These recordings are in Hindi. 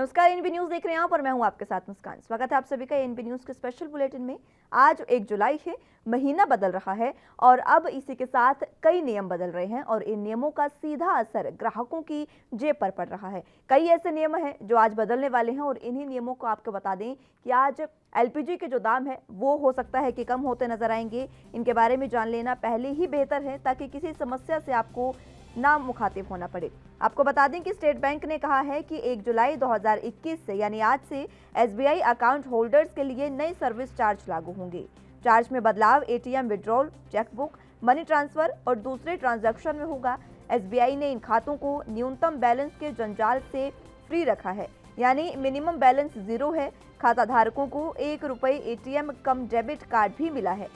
नमस्कार, एनबी न्यूज देख रहे हैं आप और मैं हूं आपके साथ मुस्कान। स्वागत है आप सभी का एनबी न्यूज के स्पेशल बुलेटिन में। आज 1 जुलाई है, महीना बदल रहा है और अब इसी के साथ कई नियम बदल रहे हैं और इन नियमों का सीधा असर ग्राहकों की जेब पर पड़ रहा है। कई ऐसे नियम हैं जो आज बदलने वाले हैं और इन्हीं नियमों को आपको बता दें कि आज एलपीजी के जो दाम है वो हो सकता है कि कम होते नजर आएंगे। इनके बारे में जान लेना पहले ही बेहतर है ताकि किसी समस्या से आपको ना मुखातिब होना पड़े। आपको बता दें कि स्टेट बैंक ने कहा है कि 1 जुलाई 2021 से यानी आज से एसबीआई अकाउंट होल्डर्स के लिए नए सर्विस चार्ज लागू होंगे। चार्ज में बदलाव ATM withdrawal, chequebook, money transfer और दूसरे ट्रांजैक्शन में होगा। एसबीआई ने इन खातों को न्यूनतम बैलेंस के जंजाल से फ्री रखा है, यानी मिनिमम बैलेंस 0 है। खाता धारकों को ₹1 एटीएम कम डेबिट कार्ड भी मिला है।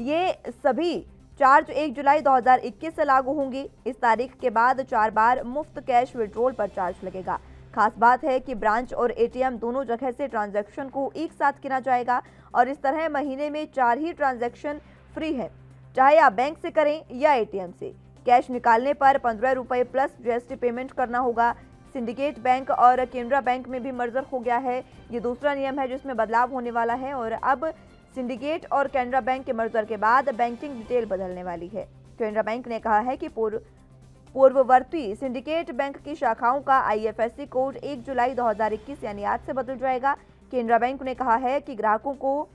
ये सभी चार्ज 1 जुलाई 2021 से लागू होंगी। इस तारीख के बाद 4 बार मुफ्त कैश विड्रॉल पर चार्ज लगेगा। खास बात है कि ब्रांच और एटीएम दोनों जगह से ट्रांजैक्शन को एक साथ गिना जाएगा और इस तरह महीने में 4 ही ट्रांजैक्शन फ्री हैं, चाहे आप बैंक से करें या एटीएम से। कैश निकालने पर ₹15 प्लस जीएसटी पेमेंट करना होगा। सिंडिकेट बैंक और केनरा बैंक में भी मर्जर हो गया है। ये दूसरा नियम है जिसमें बदलाव होने वाला है और अब सिंडिकेट और केनरा बैंक के मर्जर के बाद बैंकिंग डिटेल बदलने वाली है। केनरा बैंक ने कहा है कि पूर्ववर्ती सिंडिकेट बैंक की शाखाओं का आईएफएससी कोड 1 जुलाई 2021 यानी आज से बदल जाएगा। केनरा बैंक ने कहा है कि ग्राहकों को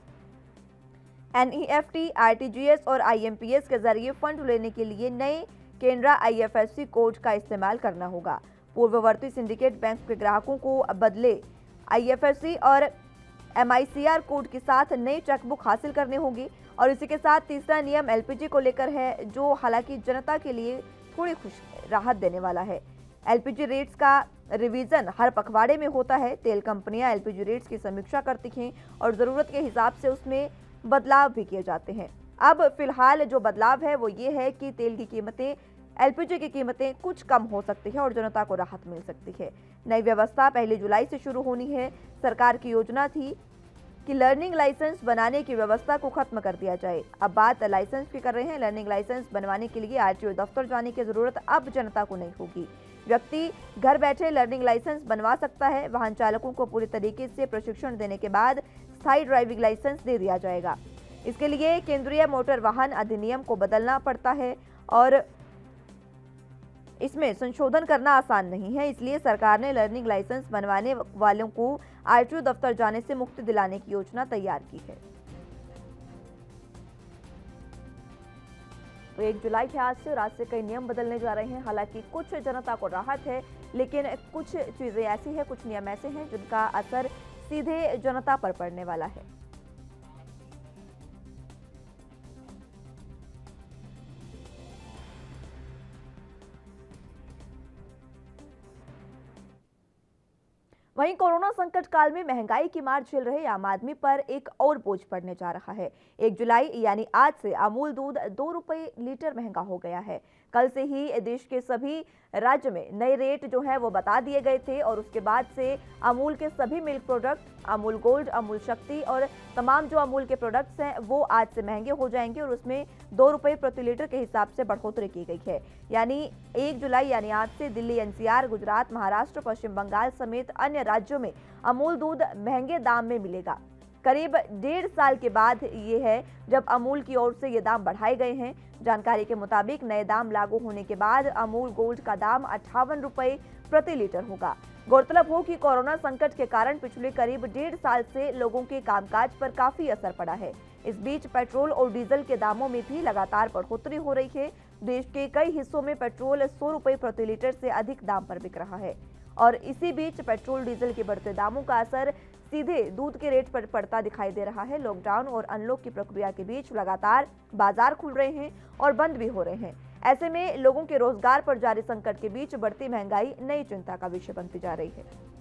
एनईएफटी, आरटीजीएस और आईएमपीएस के जरिए फंड लेने के लिए नए केनरा आईएफएससी कोड का इस्तेमाल करना होगा। पूर्ववर्ती सिंडिकेट बैंक के ग्राहकों को बदले आईएफएससी और एमआईसीआर कोड के साथ नई चेकबुक हासिल करनी होगी। और इसी के साथ तीसरा नियम एलपीजी को लेकर है, जो हालांकि जनता के लिए थोड़ी राहत देने वाला है। एलपीजी रेट्स का रिवीजन हर पखवाड़े में होता है। तेल कंपनियां एलपीजी रेट्स की समीक्षा करती हैं और ज़रूरत के हिसाब से उसमें बदलाव भी किए जाते हैं। अब फिलहाल जो बदलाव है वो ये है कि तेल की कीमतें, एलपीजी की कीमतें कुछ कम हो सकती है और जनता को राहत मिल सकती है। नई व्यवस्था 1 जुलाई से शुरू होनी है। सरकार की योजना थी कि लर्निंग लाइसेंस बनाने की व्यवस्था को खत्म कर दिया जाए। अब बात लाइसेंस की कर रहे हैं। लर्निंग लाइसेंस बनवाने के लिए आरटीओ दफ्तर जाने की जरूरत अब जनता को नहीं होगी। व्यक्ति घर बैठे लर्निंग लाइसेंस बनवा सकता है। वाहन चालकों को पूरी तरीके से प्रशिक्षण देने के बाद स्थायी ड्राइविंग लाइसेंस दे दिया जाएगा। इसके लिए केंद्रीय मोटर वाहन अधिनियम को बदलना पड़ता है और इसमें संशोधन करना आसान नहीं है। इसलिए सरकार ने लर्निंग लाइसेंस बनवाने वालों को आरटीओ दफ्तर जाने से मुक्ति दिलाने की योजना तैयार की है। तो 1 जुलाई के आज से कई नियम बदलने जा रहे हैं। हालांकि कुछ जनता को राहत है, लेकिन कुछ चीजें ऐसी हैं, कुछ नियम ऐसे हैं जिनका असर सीधे जनता पर पड़ने वाला है। वहीं कोरोना संकट काल में महंगाई की मार झेल रहे आम आदमी पर एक और बोझ पड़ने जा रहा है। 1 जुलाई यानी आज से अमूल दूध ₹2 लीटर महंगा हो गया है। कल से ही देश के सभी राज्य में नए रेट जो है वो बता दिए गए थे और उसके बाद से अमूल के सभी milk product, Amul gold, Amul शक्ति और तमाम जो अमूल के प्रोडक्ट्स हैं वो आज से महंगे हो जाएंगे और उसमें ₹2 प्रति लीटर के हिसाब से बढ़ोतरी की गई है। यानी 1 जुलाई यानी आज से दिल्ली, एनसीआर, गुजरात, महाराष्ट्र, पश्चिम बंगाल समेत अन्य राज्यों में अमूल दूध महंगे दाम में मिलेगा। करीब 1.5 साल के बाद ये है जब अमूल की ओर से ये दाम बढ़ाए गए हैं। जानकारी के मुताबिक नए दाम लागू होने के बाद अमूल गोल्ड का दाम ₹58 प्रति लीटर होगा। गौरतलब हो कि कोरोना संकट के कारण पिछले करीब 1.5 साल से लोगों के कामकाज पर काफी असर पड़ा है। इस बीच पेट्रोल और डीजल के दामों में भी लगातार बढ़ोतरी हो रही है। देश के कई हिस्सों में पेट्रोल ₹100 प्रति लीटर से अधिक दाम पर बिक रहा है और इसी बीच पेट्रोल डीजल के बढ़ते दामों का असर सीधे दूध के रेट पर पड़ता दिखाई दे रहा है। लॉकडाउन और अनलॉक की प्रक्रिया के बीच लगातार बाजार खुल रहे हैं और बंद भी हो रहे हैं। ऐसे में लोगों के रोजगार पर जारी संकट के बीच बढ़ती महंगाई नई चिंता का विषय बनती जा रही है।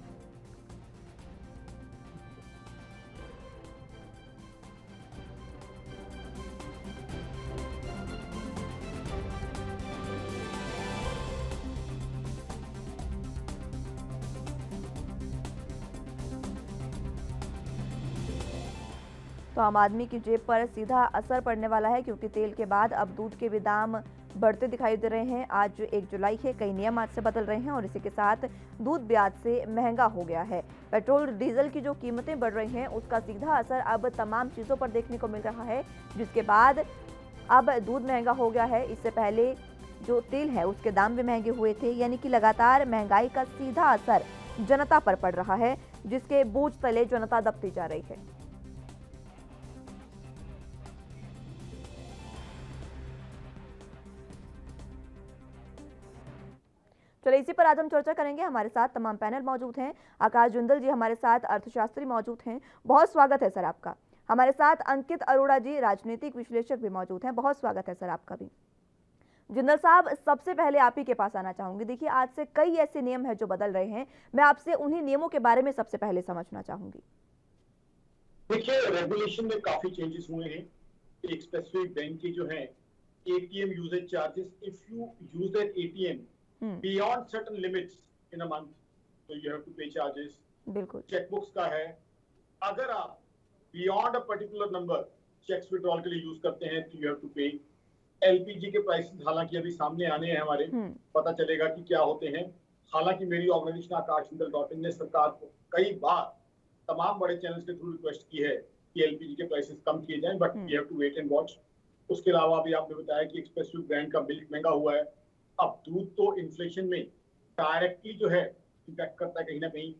तो आम आदमी की जेब पर सीधा असर पड़ने वाला है, क्योंकि तेल के बाद अब दूध के भी दाम बढ़ते दिखाई दे रहे हैं। आज 1 जुलाई है, कई नियम आज से बदल रहे हैं और इसी के साथ दूध भी आज से महंगा हो गया है। पेट्रोल डीजल की जो कीमतें बढ़ रही हैं उसका सीधा असर अब तमाम चीज़ों पर देखने को मिल रहा है, जिसके बाद अब दूध महंगा हो गया है। इससे पहले जो तेल है उसके दाम भी महंगे हुए थे, यानी कि लगातार महंगाई का सीधा असर जनता पर पड़ रहा है, जिसके बोझ तले जनता दबती जा रही है। चलिए इसी पर आज हम चर्चा करेंगे। हमारे साथ तमाम पैनल मौजूद हैं। आकाश जुंदल जी हमारे साथ अर्थशास्त्री मौजूद हैं, बहुत स्वागत है सर आपका। हमारे साथ अंकित अरोड़ा जी राजनीतिक विश्लेषक भी मौजूद हैं, बहुत स्वागत है सर आपका भी। जुंदल साहब, सबसे पहले आप ही के पास आना चाहूंगी। देखिए, आज से कई ऐसे नियम हैं जो बदल रहे हैं, मैं आपसे उन्हीं नियमों के बारे में सबसे पहले समझना चाहूंगी। देखिए, रेगुलेशन में काफी चेंजेस हुए हैं। एक स्पेसिफिक बैंक की जो है ATM usages charges, if you use that ATM beyond certain limits in a month, तो you have to pay charges. बिल्कुल। चेकबुक्स का है, अगर आप beyond a particular number cheques withdrawal के लिए यूज करते हैं तो you have to pay. LPG के प्राइसेस हालांकि अभी सामने आने हैं हमारे, पता चलेगा कि क्या होते हैं। हालांकि मेरी ऑर्गेनाइजेशन आकाशजुंदल.in ने सरकार को कई बार तमाम बड़े चैनल्स के थ्रू रिक्वेस्ट की है कि एलपीजी के प्राइसेस कम किए जाएं, but we have to wait and watch. उसके अलावा भी आपने बताया कि एक स्पेसिफिक ब्रांड का मिल्क महंगा हुआ है। अब दूध तो इन्फ्लेशन में डायरेक्टली जो है इम्पैक्ट करता है कहीं ना कहीं,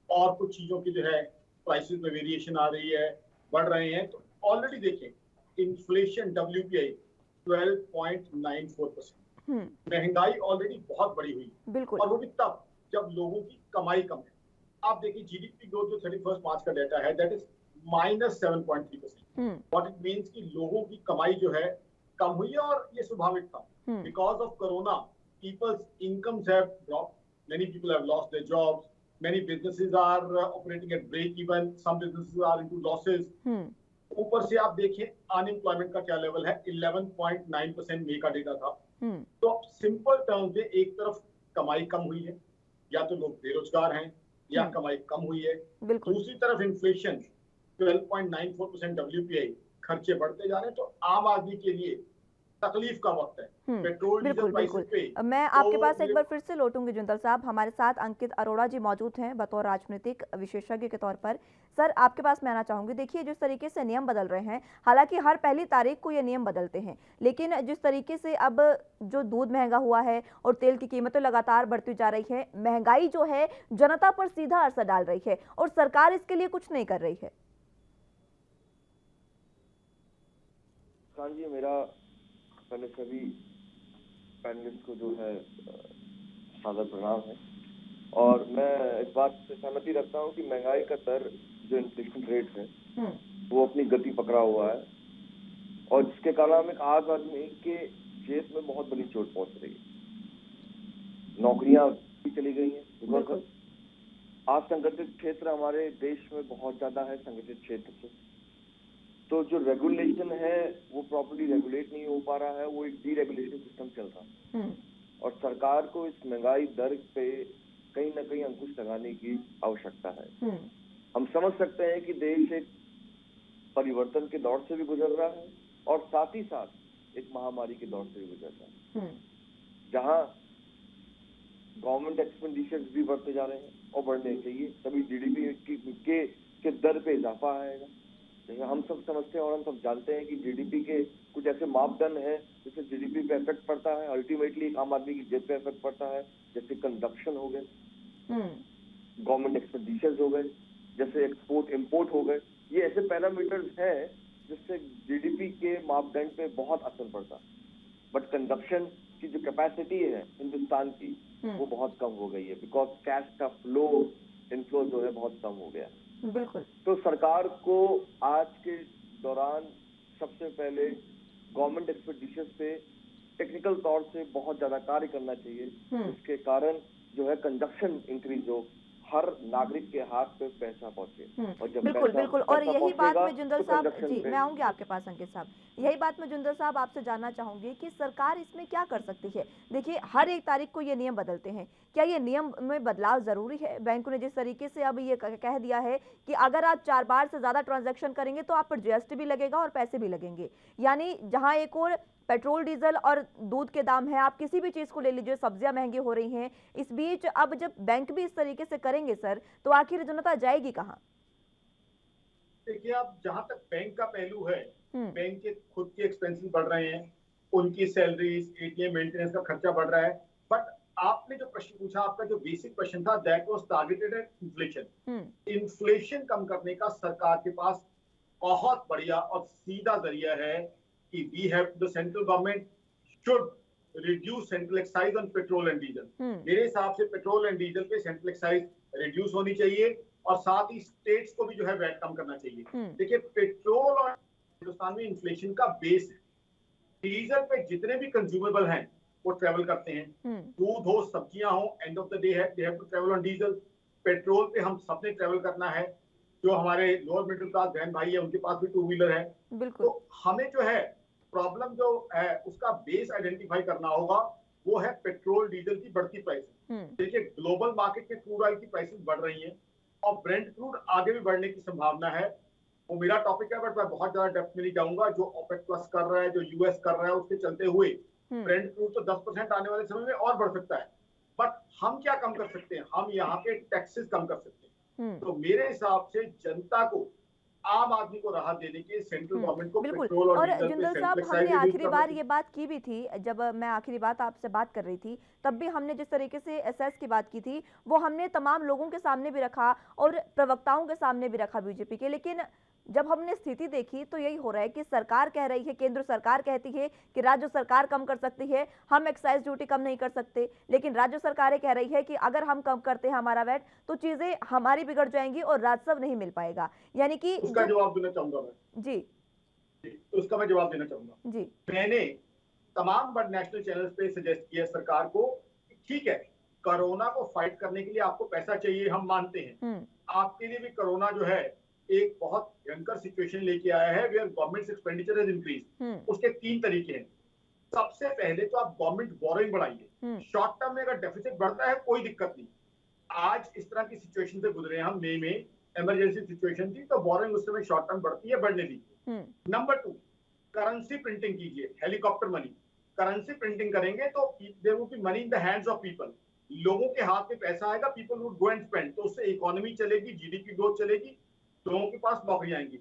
और कुछ चीजों की जो है प्राइसेस में वेरिएशन आ रही है, बढ़ रहे हैं। तो ऑलरेडी देखें इन्फ्लेशन WPI 12.94%, महंगाई ऑलरेडी बहुत बड़ी हुई, और वो भी तब जब लोगों की कमाई कम है। आप देखिए जीडीपी ग्रोथ जो 31 मार्च का डेटा है that is -7.3%। What it means कि लोगों की कमाई जो है कम हुई है, और ये स्वाभाविक था। Because of corona people's incomes have dropped, many people have lost their jobs, many businesses are operating at break even, some businesses are into losses. ऊपर से आप देखिए अनएम्प्लॉयमेंट का क्या लेवल है, 11.9% मई का डेटा था। तो सिंपल टर्म्स में एक तरफ कमाई कम हुई है, या तो लोग बेरोजगार हैं या कमाई कम हुई है। दूसरी तरफ इन्फ्लेशन 12.94% WPI, खर्चे बढ़ते जा रहे हैं। तो आम आदमी के लिए तकलीफ का वक्त है। पेट्रोल डीजल प्राइसेस पे मैं आपके पास एक बार फिर से लौटूंगी जुंदल साहब। हमारे साथ अंकित अरोड़ा जी मौजूद हैं बतौर राजनीतिक विशेषज्ञ के तौर पर। सर, आपके पास मैं आना चाहूंगी। देखिए, जिस तरीके से नियम बदल रहे हैं, हालांकि हर पहली तारीख को ये नियम बदलते हैं, लेकिन जिस तरीके से अब जो दूध महंगा हुआ है और तेल की कीमतें लगातार बढ़ती जा रही है, महंगाई जो है जनता पर सीधा असर डाल रही है और सरकार इसके लिए कुछ नहीं कर रही है। जी, मेरा पहले सभी पैनलिस्ट को जो है सादर प्रणाम है, और मैं इस बात से सहमति रखता हूँ कि महंगाई का दर, जो इन्फ्लेशन रेट है, वो अपनी गति पकड़ा हुआ है, और जिसके कारण एक आम आदमी के जेब में बहुत बड़ी चोट पहुंच रही है। नौकरियां भी चली गई हैं, बिकॉज असंगठित क्षेत्र हमारे देश में बहुत ज्यादा है संगठित क्षेत्र से। तो जो रेगुलेशन है वो प्रॉपर्ली रेगुलेट नहीं हो पा रहा है, वो एक डीरेगुलेशन सिस्टम चल रहा है, और सरकार को इस महंगाई दर पे कहीं ना कहीं अंकुश लगाने की आवश्यकता है। हम समझ सकते हैं कि देश एक परिवर्तन के दौर से भी गुजर रहा है, और साथ ही साथ एक महामारी के दौर से भी गुजर रहा है, जहां गवर्नमेंट एक्सपेंडिचर्स भी बढ़ते जा रहे हैं और बढ़ने चाहिए, तभी जीडीपी के दर पे इजाफा आएगा। जैसे हम सब समझते हैं और हम सब जानते हैं कि जीडीपी के कुछ ऐसे मापदंड हैं जिससे जीडीपी पे इफेक्ट पड़ता है, अल्टीमेटली एक आम आदमी की जेब पे इफेक्ट पड़ता है, जैसे कंजप्शन हो गए, गवर्नमेंट एक्सपेंडिचर्स हो गए, जैसे एक्सपोर्ट इंपोर्ट हो गए। ये ऐसे पैरामीटर्स हैं जिससे जीडीपी के मापदंड पे बहुत असर पड़ता है। बट कंजप्शन की जो कैपेसिटी है हिंदुस्तान की, वो बहुत कम हो गई है, बिकॉज कैश का इनफ्लो जो है बहुत कम हो गया है। बिल्कुल। तो सरकार को आज के दौरान सबसे पहले गवर्नमेंट एक्सपेंडिचर्स पे टेक्निकल तौर से बहुत ज्यादा कार्य करना चाहिए, जिसके कारण जो है कंजप्शन इंक्रीज हो, हर नागरिक के हाथ पे पैसा पहुंचे। और जब बिल्कुल बिल्कुल, और पैसा यही बात पहुंचेगा में जुंदल तो साहब कंजप्शन जी, मैं आऊंगी आपके पास अंकित साहब, यही बात में जुंदल साहब आपसे जानना चाहूंगी कि सरकार इसमें क्या कर सकती है। देखिए हर एक तारीख को ये नियम बदलते हैं, क्या ये नियम में बदलाव जरूरी है? बैंकों ने जिस तरीके से अब ये कह दिया है कि अगर आप 4 बार से ज्यादा ट्रांजैक्शन करेंगे तो आप पर जीएसटी भी लगेगा और पैसे भी लगेंगे, यानी जहां एक और पेट्रोल डीजल और दूध के दाम है, आप किसी भी चीज को ले लीजिए, सब्जियां महंगी हो रही हैं, इस बीच अब जब बैंक भी इस तरीके से करेंगे सर, तो आखिर जनता जाएगी कहाँ? देखिए, आप जहां तक बैंक का पहलू है, बैंक के खुद के एक्सपेंसेस बढ़ रहे हैं, उनकी सैलरीज, एटीएम मेंटेनेंस का खर्चा बढ़ रहा है। बट आपने जो प्रश्न पूछा, आपका जो बेसिक क्वेश्चन था, that was targeted at inflation. Inflation कम करने का सरकार के पास बहुत बढ़िया और सीधा जरिया है कि we have the central government should reduce central excise on petrol and diesel. मेरे हिसाब से पेट्रोल एंड डीजल पे सेंट्रल एक्साइज रिड्यूस होनी चाहिए और साथ ही स्टेट्स को भी जो है वैट कम करना चाहिए। देखिए, पेट्रोल और हिंदुस्तान में इन्फ्लेशन का बेस है। डीजल पे जितने भी कंज्यूमेबल हैं वो ट्रेवल करते हैं, दूध हो, सब्जियां हो, एंड ऑफ द डे है they have to travel on diesel. Petrol पे हम सबने ट्रेवल करना है, जो हमारे लोअर मिडिल क्लास बहन भाई है उनके पास भी टू व्हीलर है। तो हमें जो है प्रॉब्लम जो है उसका बेस आइडेंटिफाई करना होगा, वो है पेट्रोल डीजल की बढ़ती प्राइसेस। देखिए, ग्लोबल मार्केट में क्रूड ऑयल की प्राइसेस बढ़ रही हैं और ब्रेंट क्रूड आगे भी बढ़ने की संभावना है। वो मेरा टॉपिक है बट मैं बहुत ज्यादा डेप्थ में नहीं जाऊंगा। जो ओपेक प्लस कर रहा है, जो यूएस कर रहा है, उसके चलते हुए ब्रेंट क्रूड तो 10% आने वाले समय में और बढ़ सकता है। बट हम क्या कम कर सकते हैं? हम यहाँ पे टैक्सेस कम कर सकते हैं। तो मेरे हिसाब से जनता को, आम आदमी को राहत देने के सेंट्रल गवर्नमेंट को पेट्रोल और डीजल पे जुंदल साहब, हमने आखिरी बार ये बात की भी थी, जब मैं आखिरी बात आपसे बात कर रही थी तब भी हमने जिस तरीके से एसएस की बात की थी वो हमने तमाम लोगों के सामने भी रखा और प्रवक्ताओं के सामने भी रखा बीजेपी के। लेकिन जब हमने स्थिति देखी तो यही हो रहा है कि सरकार कह रही है, केंद्र सरकार कहती है कि राज्य सरकार कम कर सकती है, हम एक्साइज ड्यूटी कम नहीं कर सकते, लेकिन राज्य सरकारें कह रही है कि अगर हम कम करते हैं हमारा वैट तो चीजें हमारी बिगड़ जाएंगी और राजस्व नहीं मिल पाएगा। यानी कि उसका जवाब देना चाहूंगा मैं जी, उसका मैं जवाब देना चाहूंगा जी। मैंने तमाम बड़ नेशनल चैनल्स पे सजेस्ट किया सरकार को, ठीक है, कोरोना को फाइट करने के लिए आपको पैसा चाहिए, हम मानते हैं। आपके लिए भी कोरोना जो है एक बहुत भयंकर सिचुएशन लेके आया है, where government expenditure has increase. उसके 3 तरीके हैं। सबसे पहले तो आप गवर्नमेंट बोरोइंग बढ़ाइए। शॉर्ट टर्म में अगर डेफिसिट बढ़ता है कोई दिक्कत नहीं, आज इस तरह की सिचुएशन से गुजरे हैं हम, मई में इमरजेंसी सिचुएशन थी तो बोरोइंग उस समय शॉर्ट टर्म बढ़ती है, बढ़ने दीजिए। नंबर 2, करेंसी प्रिंटिंग कीजिए, हेलीकॉप्टर मनी। करेंसी प्रिंटिंग करेंगे तो there will be money in the hands of people, लोगों के हाथ में पैसा आएगा, people would go and spend, तो उससे इकोनॉमी चलेगी, जीडीपी ग्रोथ चलेगी, लोगों के पास नौकरियां आएंगी।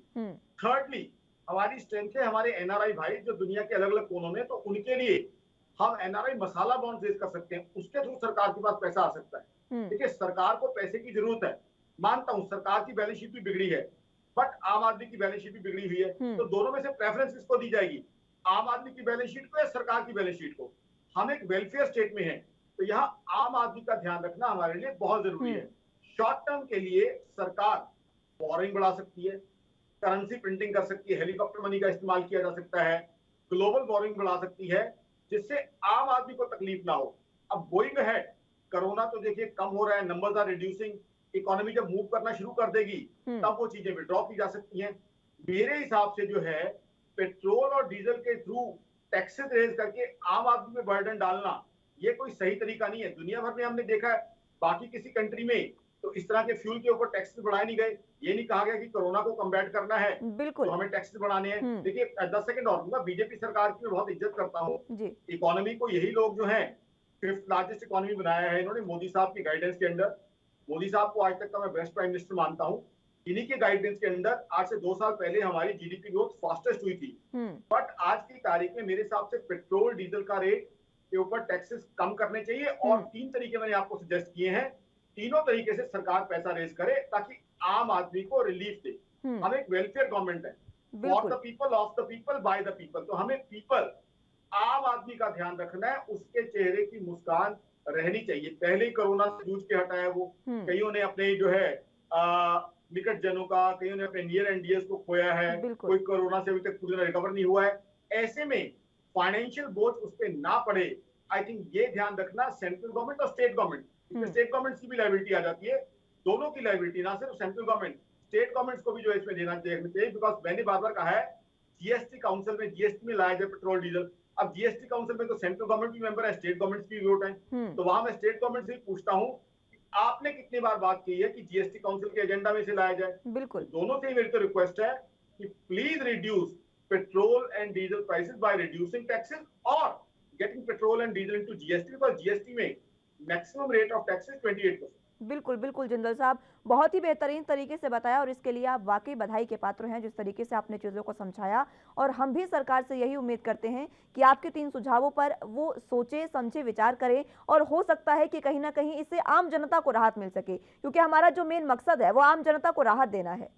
थर्डली, हमारी स्ट्रेंथ है हमारे एनआरआई भाई जो दुनिया के अलग अलग कोनों में, तो उनके लिए हम एनआरआई मसाला बॉन्ड रेज कर सकते हैं, उसके थ्रू सरकार के पास पैसा आ सकता है। देखिए, सरकार को पैसे की जरूरत है, मानता हूं सरकार की बैलेंस शीट भी बिगड़ी है, बट आम आदमी की बैलेंस शीट भी बिगड़ी हुई है, तो दोनों में से प्रेफरेंस किसको दी जाएगी? आम आदमी की बैलेंस शीट को या सरकार की बैलेंस शीट को? हम एक वेलफेयर स्टेट में हैं, तो यहाँ आम आदमी का ध्यान रखना हमारे लिए बहुत जरूरी है। शॉर्ट टर्म के लिए सरकार बोरिंग बढ़ा सकती है, करेंसी प्रिंटिंग कर सकती है, हेलीकॉप्टर मनी का इस्तेमाल किया जा सकता है, ग्लोबल बोरिंग बढ़ा सकती है, जिससे आम आदमी को तकलीफ ना हो। अब गोइंग अहेड, कोरोना तो देखिए कम हो रहा है, नंबर्स आर रिड्यूसिंग, इकोनॉमी जब मूव करना शुरू कर देगी तब वो चीजें विड्रॉ की जा सकती हैं। मेरे हिसाब से जो है पेट्रोल और डीजल के थ्रू टैक्सेस रेज करके आम आदमी में बर्डन डालना, ये कोई सही तरीका नहीं है। दुनिया भर में हमने देखा है, बाकी किसी कंट्री में तो इस तरह के फ्यूल के ऊपर टैक्सेस बढ़ाए नहीं गए। ये नहीं कहा गया कि कोरोना को कम्बैट करना है तो हमें टैक्सेस बढ़ाने हैं। देखिए, 10 सेकंड और दूंगा, बीजेपी सरकार की मैं बहुत इज्जत करता हूँ। इकोनॉमी को यही लोग जो है 5th लार्जेस्ट इकोनॉमी बनाया है इन्होंने मोदी साहब की गाइडेंस के अंडर। मोदी साहब को आज तक का मैं बेस्ट प्राइम मिनिस्टर मानता हूँ। इन्हीं के गाइडेंस के अंदर आज से 2 साल पहले हमारी जीडीपी ग्रोथ फास्टेस्ट हुई थी। बट आज की तारीख में मेरे हिसाब से पेट्रोल डीजल का रेट के ऊपर टैक्सेस कम करने चाहिए और 3 तरीके मैंने आपको सजेस्ट किए हैं। तीनों तरीके से सरकार पैसा रेज करे ताकि आम आदमी को रिलीफ दे। हम एक वेलफेयर गवर्नमेंट है, for the people, of the people, by the people. तो हमें पीपल, आम आदमी का ध्यान रखना है, उसके चेहरे की मुस्कान रहनी चाहिए। पहले ही कोरोना से जूझ के हटाया वो, कईयों ने अपने जो है निकट जनों का, कईयों ने अपने नियर एंड डियर्स को खोया है, कोई कोरोना से अभी तक पूरी तरह रिकवर नहीं हुआ है। ऐसे में फाइनेंशियल बोझ उस पर ना पड़े, आई थिंक ये ध्यान रखना सेंट्रल गवर्नमेंट और स्टेट गवर्नमेंट, स्टेट गवर्नमेंट की भी लायबिलिटी आ जाती है। दोनों की लाइबिलिटी, ना सिर्फ सेंट्रल गवर्नमेंट, स्टेट गवर्नमेंट्स को भी जो है इसमें देना चाहिए, बिकॉज मैंने बार बार कहा है जीएसटी काउंसिल में, जीएसटी में लाया जाए पेट्रोल डीजल। अब जीएसटी काउंसिल में तो सेंट्रल गवर्नमेंट भी मेंबर है, स्टेट गवर्नमेंट भी वोट है, तो वहां मैं स्टेट गवर्नमेंट से पूछता हूँ आपने कितनी बार बात की है कि जीएसटी काउंसिल के एजेंडा में से लाया जाए। बिल्कुल, दोनों से मेरी तो रिक्वेस्ट है कि please reduce petrol and diesel prices by reducing taxes और getting petrol and diesel into GST, because GST में maximum rate of tax is 28%। बिल्कुल बिल्कुल जिंदल साहब, बहुत ही बेहतरीन तरीके से बताया और इसके लिए आप वाकई बधाई के पात्र हैं जिस तरीके से आपने चीज़ों को समझाया। और हम भी सरकार से यही उम्मीद करते हैं कि आपके 3 सुझावों पर वो सोचे समझे विचार करें और हो सकता है कि कहीं ना कहीं इससे आम जनता को राहत मिल सके, क्योंकि हमारा जो मेन मकसद है वो आम जनता को राहत देना है।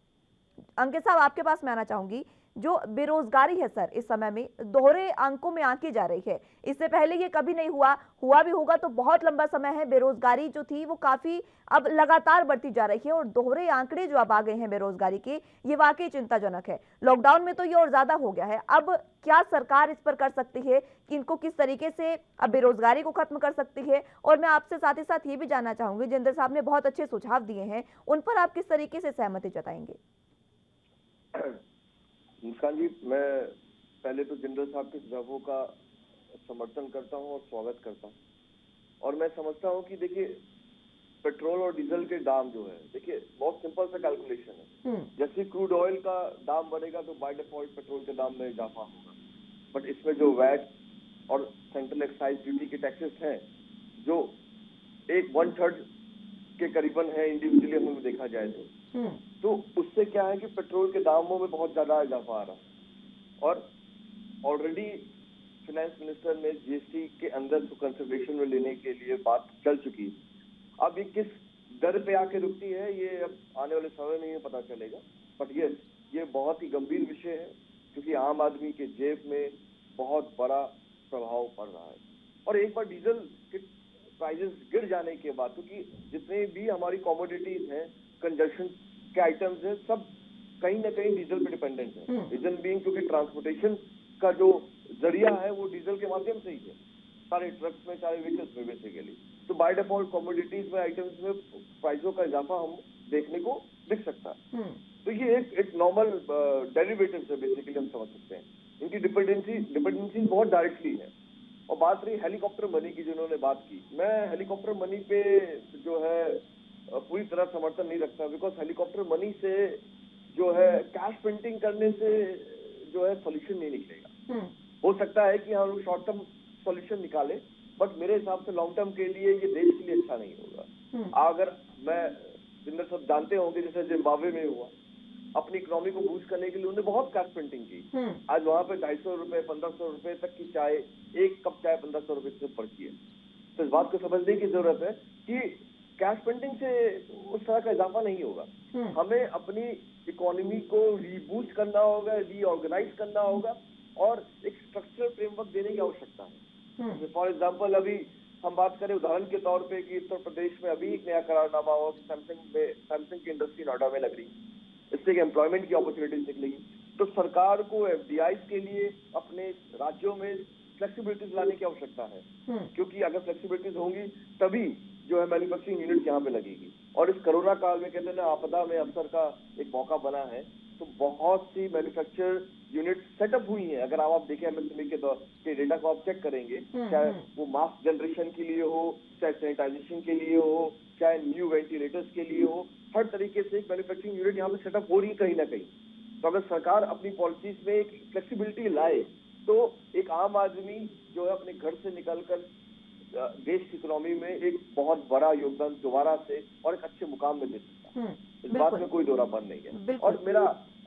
अंकित साहब, आपके पास मैं आना चाहूंगी, जो बेरोजगारी है सर इस समय में दोहरे अंकों में आंकी जा रही है, इससे पहले ये कभी नहीं हुआ भी होगा तो बहुत लंबा समय है। बेरोजगारी जो थी वो काफी अब लगातार बढ़ती जा रही है और दोहरे आंकड़े जो अब आ गए हैं बेरोजगारी के, ये वाकई चिंताजनक है। लॉकडाउन में तो ये और ज्यादा हो गया है। अब क्या सरकार इस पर कर सकती है कि इनको किस तरीके से अब बेरोजगारी को खत्म कर सकती है? और मैं आपसे साथ ही साथ ये भी जानना चाहूंगी, जिंदर साहब ने बहुत अच्छे सुझाव दिए हैं, उन पर आप किस तरीके से सहमति जताएंगे? मुस्कान जी, मैं पहले तो जिंदल साहब के सुझावों का समर्थन करता हूं और स्वागत करता हूं। और मैं समझता हूं कि देखिए, पेट्रोल और डीजल के दाम जो है, देखिए बहुत सिंपल सा कैलकुलेशन है। जैसे क्रूड ऑयल का दाम बढ़ेगा तो बाय डिफॉल्ट पेट्रोल के दाम में इजाफा होगा, बट इसमें जो वैट और सेंट्रल एक्साइज ड्यूटी के टैक्सेस हैं जो 1/3 के करीबन है इंडिविजुअली हमें देखा जाए तो उससे क्या है कि पेट्रोल के दामों में बहुत ज्यादा इजाफा आ रहा है। और ऑलरेडी फाइनेंस मिनिस्टर ने जीएसटी के अंदर कंसिडरेशन में लेने के लिए बात चल चुकी है। अब ये किस दर पे आके रुकती है ये अब आने वाले समय में ही पता चलेगा, बट ये बहुत ही गंभीर विषय है क्योंकि आम आदमी के जेब में बहुत बड़ा प्रभाव पड़ रहा है। और एक बार डीजल के प्राइसेस गिर जाने के बाद, क्योंकि जितने भी हमारी कमोडिटीज हैं, कंजप्शन के आइटम्स हैं, सब कहीं ना कहीं डीजल पे डिपेंडेंट है। रीजन बीइंग क्योंकि ट्रांसपोर्टेशन का जो जरिया है वो डीजल के माध्यम से ही है, सारे ट्रक्स में, सारे व्हीकल्स में बेसिकली। तो बाय डिफॉल्ट कमोडिटीज में, आइटम्स में प्राइसों का इजाफा हम देखने को दिख सकता है। तो ये एक नॉर्मल डेरिवेटिव है बेसिकली, हम समझ सकते हैं। इनकी डिपेंडेंसी बहुत डायरेक्टली है। और बात रही हेलीकॉप्टर मनी की, जिन्होंने बात की, मैं हेलीकॉप्टर मनी पे जो है पूरी तरह समर्थन नहीं रखता, बिकॉज हेलीकॉप्टर मनी से जो है कैश प्रिंटिंग करने से जो है सॉल्यूशन नहीं निकलेगा। हो सकता है कि हम शॉर्ट टर्म सॉल्यूशन निकाले, बट मेरे हिसाब से लॉन्ग टर्म के लिए ये देश के लिए अच्छा नहीं होगा। अगर मैं जिंदर सब जानते होंगे, जैसे जिम्बाब्वे में हुआ, अपनी इकोनॉमी को बूस्ट करने के लिए उन्होंने बहुत कैश प्रिंटिंग की। आज वहां पे 250 रुपए, 1500 रुपए तक की चाय, एक कप चाय 1500 रुपए से पड़ती है। तो इस बात को समझने की जरूरत है कि कैश प्रिंटिंग से उस तरह का इजाफा नहीं होगा। हमें अपनी इकोनॉमी को रीबूस्ट करना होगा, रीऑर्गेनाइज करना होगा और एक स्ट्रक्चरल फ्रेमवर्क देने की आवश्यकता है। फॉर एग्जाम्पल, अभी हम बात करें उदाहरण के तौर पे कि उत्तर प्रदेश में अभी एक नया करारनामा हुआ कि सैमसंग की इंडस्ट्री नोएडा में लग रही है, इससे एक एम्प्लॉयमेंट की अपॉर्चुनिटीज निकलेगी। तो सरकार को एफडीआई के लिए अपने राज्यों में फ्लेक्सिबिलिटीज लाने की आवश्यकता है, क्योंकि अगर फ्लेक्सिबिलिटीज होंगी तभी जो है मैन्युफैक्चरिंग यूनिट यहाँ पे लगेगी। और इस कोरोना काल में कहते हैं ना, आपदा में अवसर का एक मौका बना है, तो बहुत सी मैन्युफैक्चर यूनिट सेटअप हुई है। अगर आप देखें एमएसएमई के डेटा को आप चेक करेंगे, चाहे वो मास्क जनरेशन के लिए हो, चाहे सैनिटाइजेशन के लिए हो, चाहे न्यू वेंटिलेटर्स के लिए हो, हर तरीके से एक मैन्युफैक्चरिंग यूनिट यहाँ पे सेटअप हो रही है कहीं ना कहीं। तो अगर सरकार अपनी पॉलिसीज में एक फ्लेक्सिबिलिटी लाए तो एक आम आदमी जो है अपने घर से निकलकर देश की इकोनॉमी में एक बहुत बड़ा योगदान दोबारा से और एक अच्छे मुकाम में दे सकता है। इस बात में कोई दोहरापन नहीं है। और मेरा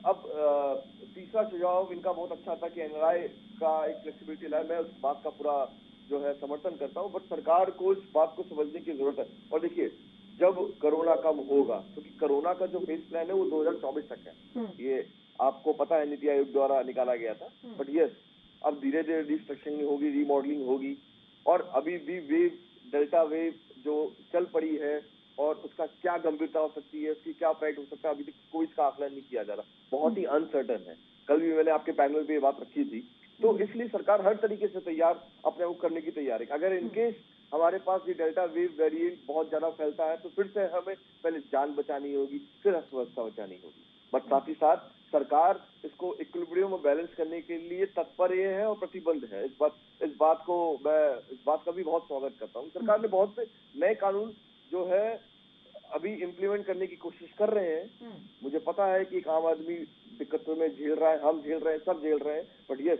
अब तीसरा सुझाव इनका बहुत अच्छा था कि एनआरआई का एक फ्लेक्सिबिलिटी लाए। मैं उस बात का पूरा जो है समर्थन करता हूँ, बट सरकार को इस बात को समझने की जरूरत है। और देखिए, जब कोरोना कम होगा, क्योंकि कोरोना का जो फेज प्लान है वो 2024 तक है, ये आपको पता है नीति आयोग द्वारा निकाला गया था। बट यस, अब धीरे धीरे रिस्ट्रक्चरिंग होगी, रीमॉडलिंग होगी, और अभी भी वेव, डेल्टा वेव जो चल पड़ी है और उसका क्या गंभीरता हो सकती है, उसकी क्या इफेक्ट हो सकता है, अभी तक कोई इसका आकलन नहीं किया जा रहा, बहुत ही अनसर्टन है। कल भी मैंने आपके पैनल पे ये बात रखी थी। तो इसलिए सरकार हर तरीके से तैयार, अपने को करने की तैयार है। अगर इनकेस हमारे पास ये डेल्टा वेव वेरिएंट बहुत ज्यादा फैलता है, तो फिर से हमें पहले जान बचानी होगी, फिर अर्थव्यवस्था बचानी होगी। बट साथ ही साथ सरकार इसको इक्विलिब्रियम में बैलेंस करने के लिए तत्पर ये है और प्रतिबद्ध है। इस बात का भी बहुत स्वागत करता हूँ। सरकार ने बहुत से नए कानून जो है अभी इम्प्लीमेंट करने की कोशिश कर रहे हैं। मुझे पता है कि एक आम आदमी दिक्कतों में झेल रहा है, हम झेल रहे हैं, सब झेल रहे हैं, बट यस,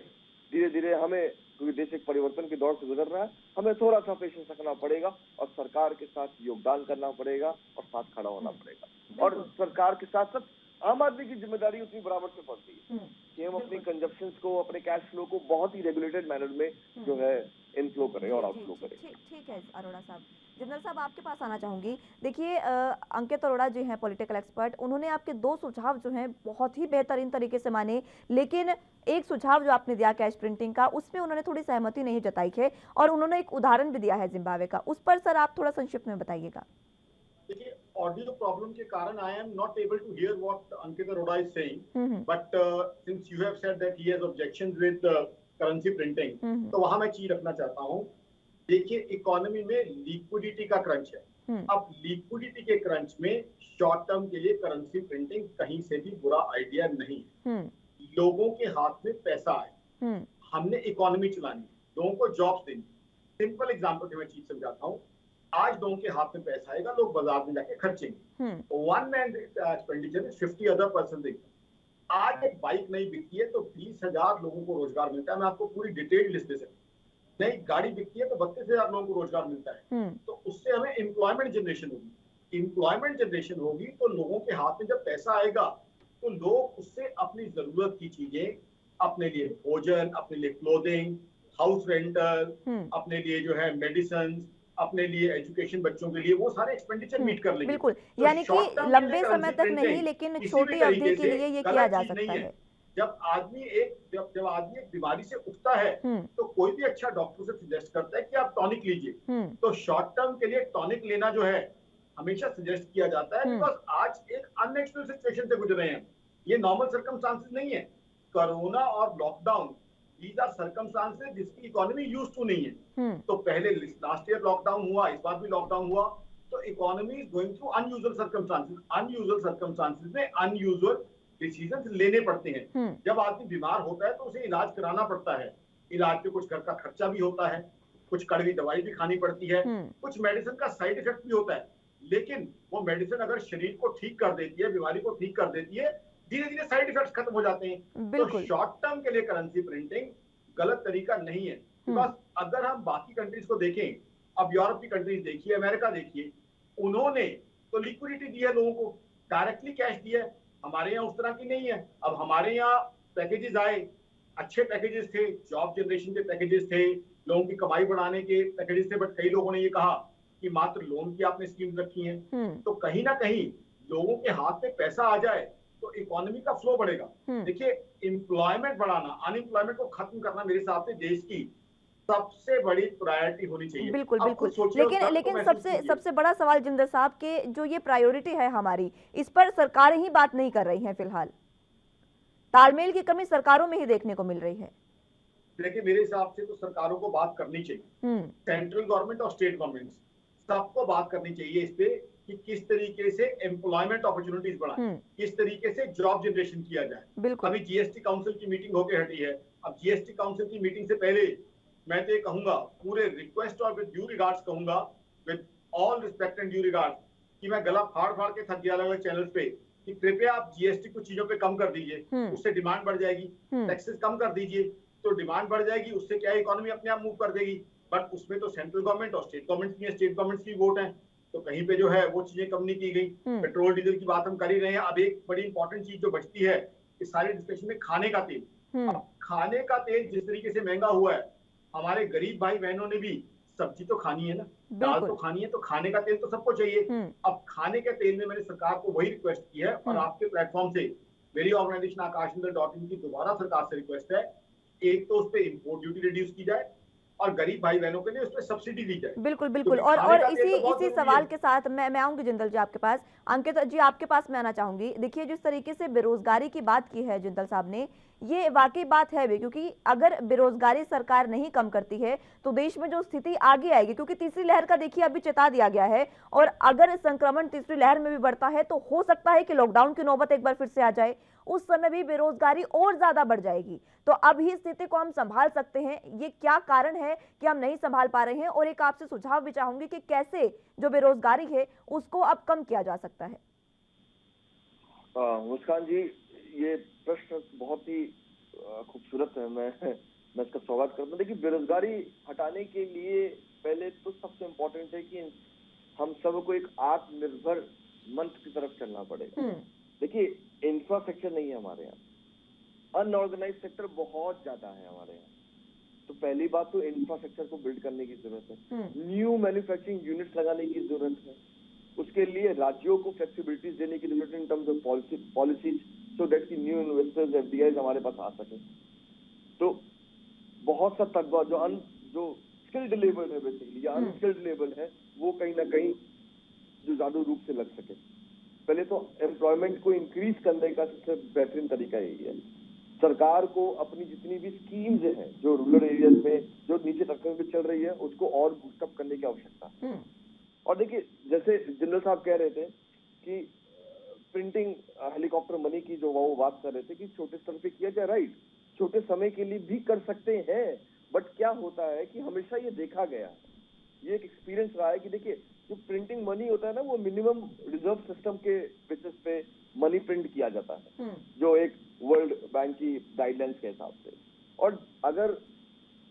धीरे धीरे हमें, क्योंकि देश एक परिवर्तन के दौर से गुजर रहा है, हमें थोड़ा सा पेशेंस रखना पड़ेगा और सरकार के साथ योगदान करना पड़ेगा और साथ खड़ा होना पड़ेगा। और सरकार के साथ साथ आम आदमी की जिम्मेदारी उतनी बराबर से पड़ती है कि हम अपनी कंजप्शंस को, अपने कैश फ्लो को बहुत ही रेगुलेटेड मैनर में जो है इनफ्लो करें और आउटफ्लो करें। ठीक है अरोड़ा साहब। जनरल साहब, आपके पास आना चाहूंगी। देखिए, अंकित अरोड़ा जी हैं पॉलिटिकल एक्सपर्ट, उन्होंने आपके 2 सुझाव जो हैं बहुत ही बेहतरीन तरीके से माने, लेकिन एक सुझाव जो आपने दिया कैश प्रिंटिंग का, उसमें उन्होंने थोड़ी सहमति नहीं जताई है और उन्होंने एक उदाहरण भी दिया है जिम्बाब्वे का। उस पर सर आप थोड़ा संक्षिप्त में बताइएगा। देखिए, ऑडियो प्रॉब्लम के कारण I am not able to hear what Ankit Arora is saying, but since you have said that he has objections with currency printing, तो वहां मैं चीज रखना चाहता हूं। देखिए, इकोनॉमी में लिक्विडिटी का क्रंच है। अब लिक्विडिटी के क्रंच में शॉर्ट टर्म के लिए करेंसी प्रिंटिंग कहीं से भी बुरा आइडिया नहीं है। लोगों के हाथ में पैसा आए, हमने इकोनॉमी चलानी, लोगों को जॉब्स देनी। सिंपल एग्जांपल से मैं चीज समझाता हूँ। आज लोगों के हाथ में पैसा आएगा, लोग बाजार में जाके खर्चेंगे। One man expenditure is 50 other person income. आज एक बाइक नहीं बिकती है तो 20,000 लोगों को रोजगार मिलता है। मैं आपको पूरी डिटेल लिस्ट दे सकता हूँ। नई गाड़ी बिकती है तो 32,000 लोगों को रोजगार मिलता है। तो उससे हमें एम्प्लॉयमेंट जनरेशन होगी। एम्प्लॉयमेंट जनरेशन होगी तो लोगों के हाथ में जब पैसा आएगा तो लोग उससे अपनी जरूरत की चीजें, अपने लिए भोजन, अपने लिए क्लोथिंग, हाउस रेंटल, अपने लिए जो है मेडिसिन, अपने लिए एजुकेशन, बच्चों के लिए, वो सारे एक्सपेंडिचर मीट कर लेंगे। बिल्कुल, तो यानी कि लंबे समय तक नहीं, लेकिन छोटी अवधि के लिए ये किया जा सकता है। जब आदमी एक बीमारी से उठता है तो कोई भी अच्छा डॉक्टर से सजेस्ट करता है कि आप टॉनिक लीजिए। तो शॉर्ट टर्म के लिए टॉनिक लेना जो है हमेशा सजेस्ट किया जाता है, बिकॉज आज एक अनएक्सपेक्टेड सिचुएशन से गुजर रहे हैं। ये नॉर्मल सर्कमस्टांसेस नहीं है। कोरोना और लॉकडाउन, दीज आर सर्कमस्टांसेस जिसकी इकोनॉमी यूज्ड टू नहीं है। तो पहले लास्ट ईयर लॉकडाउन हुआ, इस बार भी लॉकडाउन हुआ, तो economy is going through unusual circumstances. Unusual circumstances में अनयूजुअल डिसीजंस लेने पड़ते हैं। जब आदमी बीमार होता है तो उसे इलाज कराना पड़ता है। इलाज पे कुछ घर का खर्चा भी होता है, कुछ कड़वी दवाई भी खानी पड़ती है, कुछ मेडिसिन का साइड इफेक्ट भी होता है। लेकिन वो मेडिसिन अगर शरीर को ठीक कर देती है, बीमारी को ठीक कर देती है, धीरे धीरे साइड इफेक्ट्स खत्म हो जाते हैं। तो शॉर्ट टर्म के लिए करेंसी प्रिंटिंग गलत तरीका नहीं है। बिकॉज अगर हम बाकी कंट्रीज को देखें, अब यूरोप की कंट्रीज देखिए, अमेरिका देखिए, उन्होंने तो लिक्विडिटी दी है लोगों को, डायरेक्टली कैश दिया है। हमारे यहाँ उस तरह की नहीं है। अब हमारे यहाँ पैकेजेस आए, अच्छे पैकेजेस थे, जॉब जनरेशन के पैकेजेस थे, लोगों की कमाई बढ़ाने के पैकेजेस थे, बट कई लोगों ने ये कहा कि मात्र लोन की आपने स्कीम रखी है। तो कहीं ना कहीं लोगों के हाथ में पैसा आ जाए तो इकोनॉमी का फ्लो बढ़ेगा। देखिए, एम्प्लॉयमेंट बढ़ाना, अनएम्प्लॉयमेंट को खत्म करना मेरे हिसाब से देश की सबसे बड़ी प्रायोरिटी होनी चाहिए। बिल्कुल बिल्कुल, लेकिन सबसे बड़ा सवाल जिंदर साहब के जो ये प्रायोरिटी है हमारी, इस पर सरकारें ही बात नहीं कर रही हैं। फिलहाल तालमेल की कमी सरकारों में ही देखने को मिल रही है। देखिए, मेरे हिसाब से तो सरकारों को बात करनी चाहिए। सेंट्रल गवर्नमेंट और स्टेट गवर्नमेंट सबको बात करनी चाहिए इस पे कि किस तरीके से एम्प्लॉयमेंट अपॉर्चुनिटीज बढ़ाएं, किस तरीके से जॉब जनरेशन किया जाए। अभी जीएसटी काउंसिल की मीटिंग होकर हटी है। अब जीएसटी काउंसिल की मीटिंग से पहले मैं तो ये कहूंगा, पूरे रिक्वेस्ट और विद ड्यू रिगार्ड्स कहूंगा, with all respect and due regards, कि मैं गला फाड़ फाड़ के थक गया अलग चैनल्स पे कि कृपया आप जीएसटी कुछ चीजों पे कम कर दीजिए, उससे डिमांड बढ़ जाएगी। टैक्सेस कम कर दीजिए तो डिमांड बढ़ जाएगी, उससे क्या है, इकोनॉमी अपने आप मूव कर देगी। बट उसमें तो सेंट्रल गवर्नमेंट और स्टेट गवर्नमेंट की वोट है, तो कहीं पे जो है वो चीजें कम नहीं की गई। पेट्रोल डीजल की बात हम कर ही रहे हैं। अब एक बड़ी इंपॉर्टेंट चीज जो बचती है इस सारी डिस्कशन में, खाने का तेल। अब खाने का तेल जिस तरीके से महंगा हुआ है, हमारे गरीब भाई बहनों ने भी सब्जी तो खानी है ना, दाल तो खानी है, तो खाने का तेल तो सबको चाहिए। अब खाने के तेल में मैंने सरकार को वही रिक्वेस्ट की है और आपके प्लेटफॉर्म से मेरी ऑर्गेनाइजेशन आकाशंदर.in की दोबारा सरकार से रिक्वेस्ट है, एक तो उस पर इम्पोर्ट ड्यूटी रिड्यूस की जाए, और गरीब भाई बहनों के लिए उसमें सब्सिडी दी जाए। बिल्कुल बिल्कुल। क्योंकि और खाने का तेल इसी तो बहुत इसी जरूरी सवाल है। के साथ मैं आऊंगी जिंदल जी आपके पास। अंकित जी आपके पास मैं आना चाहूंगी। देखिए जिस तरीके से बेरोजगारी की बात की है जिंदल साहब ने, ये वाकई बात है भी, क्योंकि अगर बेरोजगारी सरकार नहीं कम करती है तो देश में जो स्थिति आगे आएगी, क्योंकि तीसरी लहर का देखिए अभी चेता दिया गया है, और अगर संक्रमण तीसरी लहर में भी बढ़ता है तो हो सकता है कि लॉकडाउन की नौबत एक बार फिर से आ जाए, उस समय भी बेरोजगारी और ज्यादा बढ़ जाएगी। तो अब ही स्थिति को हम संभाल सकते हैं, ये क्या कारण है कि हम नहीं संभाल पा रहे हैं? और एक आपसे सुझाव भी चाहूंगी कि कैसे जो बेरोजगारी है उसको अब कम किया जा सकता है। मुस्कान जी, ये प्रश्न बहुत ही खूबसूरत है। मैं इसका स्वागत करता हूँ। देखिए, बेरोजगारी हटाने के लिए पहले तो सबसे इम्पोर्टेंट है कि हम सबको एक आत्मनिर्भर मंत्र की तरफ चलना पड़ेगा। देखिए, इंफ्रास्ट्रक्चर नहीं है हमारे यहाँ, अनऑर्गेनाइज सेक्टर बहुत ज्यादा है हमारे यहाँ। तो पहली बात तो इंफ्रास्ट्रक्चर को बिल्ड करने की जरूरत है, न्यू मैन्युफैक्चरिंग यूनिट्स लगाने की जरूरत है। उसके लिए राज्यों को फ्लेक्सिबिलिटीज देने की जरूरत है in terms of policies, so that की न्यू इन्वेस्टर्स एफडीआईज हमारे पास आ सके। तो बहुत सा तगड़ा जो स्किल्ड लेबर है बेसिकली, या अनस्किल्ड लेबर है, वो कहीं ना कहीं जो ज्यादा रूप से लग सके। पहले तो एम्प्लॉयमेंट को इंक्रीज करने का सबसे बेहतरीन तरीका यही है। सरकार को अपनी जितनी भी स्कीम्स हैं जो रूरल एरियाज में, जो नीचे तबके में चल रही है, उसको और बूस्टअप करने की आवश्यकता है। और देखिए, जैसे जनरल साहब कह रहे थे कि प्रिंटिंग हेलीकॉप्टर मनी की जो वो बात कर रहे थे कि छोटे स्तर पे किया जाए, राइट, छोटे समय के लिए भी कर सकते हैं। बट क्या होता है कि हमेशा ये देखा गया, ये एक एक्सपीरियंस रहा है कि देखिए, जो प्रिंटिंग मनी होता है ना, वो मिनिमम रिजर्व सिस्टम के बेसिस पे मनी प्रिंट किया जाता है, जो एक वर्ल्ड बैंक की गाइडलाइंस के हिसाब से। और अगर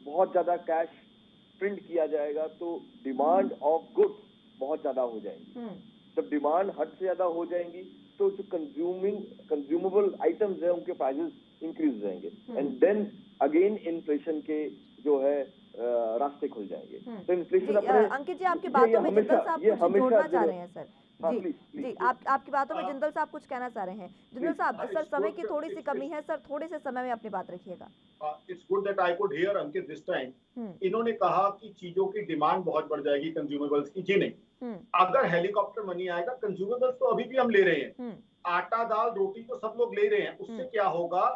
बहुत ज्यादा कैश प्रिंट किया जाएगा तो डिमांड ऑफ गुड्स बहुत ज्यादा हो जाएंगी। जब डिमांड हद से ज्यादा हो जाएंगी तो जो कंज्यूमेबल आइटम्स है उनके प्राइसेस इंक्रीज हो जाएंगे, एंड देन अगेन इन्फ्लेशन के जो है रास्ते खुल जाएंगे। तो इन्फ्लेशन अपने अंकित जी आपकी बातों में जिंदल साहब कुछ जोड़ना चाह रहे हैं सर। जी आपकी बातों में जिंदल साहब कुछ कहना चाह रहे हैं। जिंदल साहब, सर समय की थोड़ी सी कमी है, सर थोड़े से समय में अपनी बात रखिएगा। It's good that I could hear Ankit this time. इन्होंने कहा कि चीजों की डिमांड बहुत बढ़ जाएगी कंज्यूमेबल्स की। जी नहीं, अगर हेलीकॉप्टर मनी आएगा, कंज्यूमेबल्स तो अभी भी हम ले रहे हैं, आटा दाल रोटी तो सब लोग ले रहे हैं। उससे क्या होगा,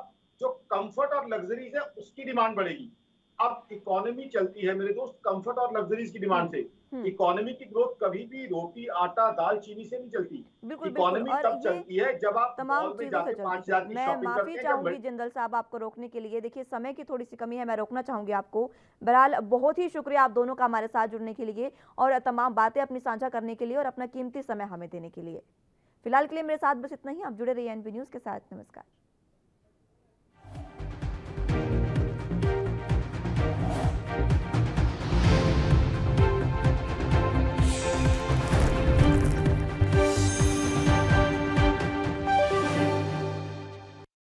जो कंफर्ट और लग्जरीज है उसकी डिमांड बढ़ेगी। अब इकोनॉमी चलती है मेरे दोस्त कंफर्ट और लग्जरीज की डिमांड से। इकोनॉमी की ग्रोथ कभी भी रोटी आटा दाल चीनी से नहीं चलती। इकोनॉमी तब चलती है जब आप तमाम चीजों से चलती है। मैं माफी चाहूंगी जिंदल साहब आपको रोकने के लिए, देखिए समय की थोड़ी सी कमी है, मैं रोकना चाहूंगी आपको। बहरहाल बहुत ही शुक्रिया आप दोनों का हमारे साथ जुड़ने के लिए और तमाम बातें अपनी साझा करने के लिए और अपना कीमती समय हमें देने के लिए। फिलहाल के लिए मेरे साथ बस इतना ही। आप जुड़े रहिए एनबी न्यूज के साथ। नमस्कार।